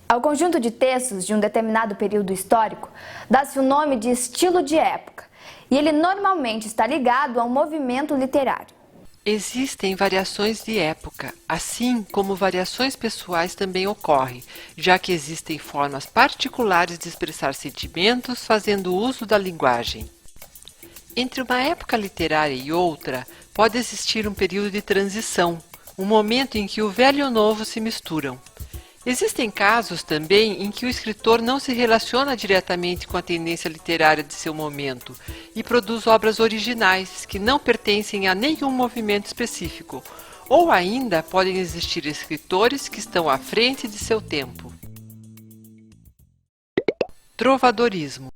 Ao conjunto de textos de um determinado período histórico, dá-se o nome de estilo de época, e ele normalmente está ligado a um movimento literário. Existem variações de época, assim como variações pessoais também ocorrem, já que existem formas particulares de expressar sentimentos fazendo uso da linguagem. Entre uma época literária e outra, pode existir um período de transição, um momento em que o velho e o novo se misturam. Existem casos também em que o escritor não se relaciona diretamente com a tendência literária de seu momento e produz obras originais que não pertencem a nenhum movimento específico, ou ainda podem existir escritores que estão à frente de seu tempo. Trovadorismo.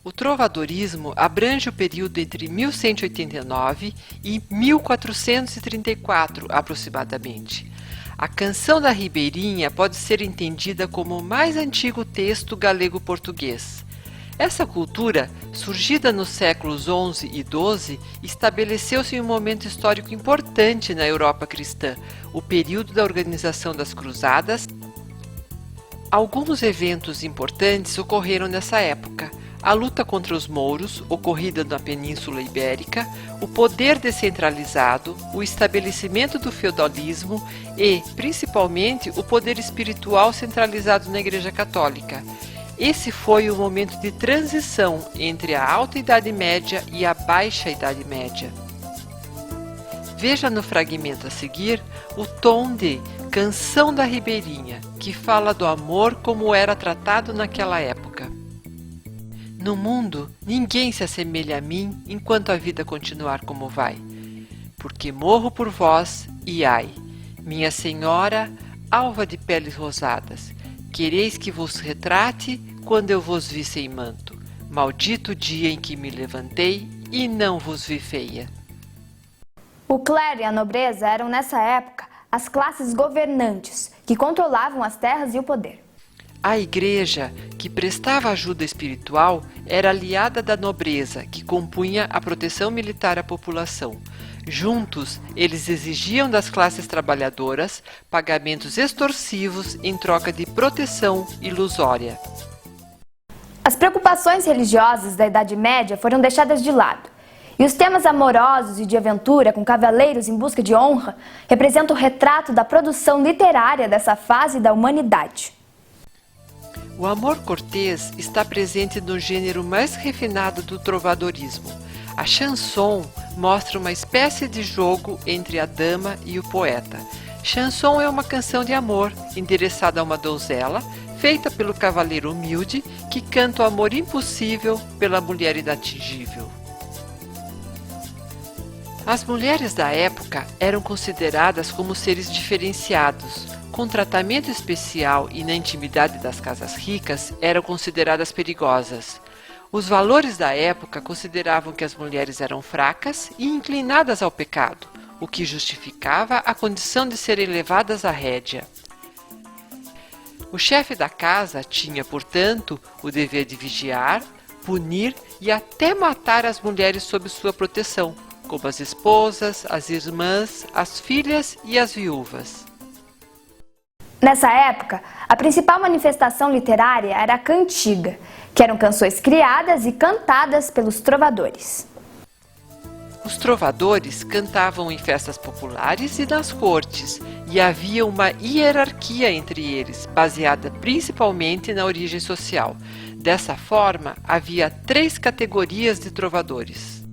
O trovadorismo abrange o período entre 1189 e 1434, aproximadamente. A Canção da Ribeirinha pode ser entendida como o mais antigo texto galego-português. Essa cultura, surgida nos séculos XI e XII, estabeleceu-se em um momento histórico importante na Europa cristã, o período da organização das Cruzadas. Alguns eventos importantes ocorreram nessa época. A luta contra os mouros, ocorrida na Península Ibérica, o poder descentralizado, o estabelecimento do feudalismo e, principalmente, o poder espiritual centralizado na Igreja Católica. Esse foi o momento de transição entre a Alta Idade Média e a Baixa Idade Média. Veja no fragmento a seguir o tom de Canção da Ribeirinha, que fala do amor como era tratado naquela época. No mundo, ninguém se assemelha a mim enquanto a vida continuar como vai. Porque morro por vós, e ai, minha senhora, alva de peles rosadas, quereis que vos retrate quando eu vos vi sem manto. Maldito dia em que me levantei e não vos vi feia. O clero e a nobreza eram nessa época as classes governantes, que controlavam as terras e o poder. A igreja, que prestava ajuda espiritual, era aliada da nobreza, que compunha a proteção militar à população. Juntos, eles exigiam das classes trabalhadoras pagamentos extorsivos em troca de proteção ilusória. As preocupações religiosas da Idade Média foram deixadas de lado, e os temas amorosos e de aventura com cavaleiros em busca de honra representam o retrato da produção literária dessa fase da humanidade. O amor cortês está presente no gênero mais refinado do trovadorismo. A chanson mostra uma espécie de jogo entre a dama e o poeta. Chanson é uma canção de amor endereçada a uma donzela, feita pelo cavaleiro humilde que canta o amor impossível pela mulher inatingível. As mulheres da época eram consideradas como seres diferenciados. Com tratamento especial e na intimidade das casas ricas, eram consideradas perigosas. Os valores da época consideravam que as mulheres eram fracas e inclinadas ao pecado, o que justificava a condição de serem levadas à rédea. O chefe da casa tinha, portanto, o dever de vigiar, punir e até matar as mulheres sob sua proteção, como as esposas, as irmãs, as filhas e as viúvas. Nessa época, a principal manifestação literária era a cantiga, que eram canções criadas e cantadas pelos trovadores. Os trovadores cantavam em festas populares e nas cortes, e havia uma hierarquia entre eles, baseada principalmente na origem social. Dessa forma, havia 3 categorias de trovadores.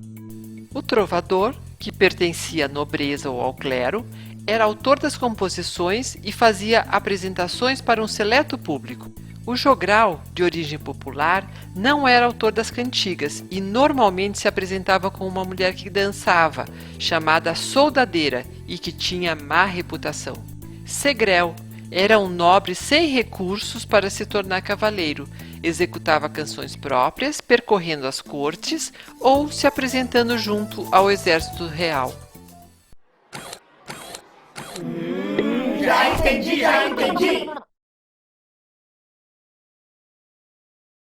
O trovador, que pertencia à nobreza ou ao clero, era autor das composições e fazia apresentações para um seleto público. O jogral, de origem popular, não era autor das cantigas e normalmente se apresentava com uma mulher que dançava, chamada soldadeira e que tinha má reputação. Segrel era um nobre sem recursos para se tornar cavaleiro. Executava canções próprias, percorrendo as cortes ou se apresentando junto ao exército real. Já entendi, já entendi!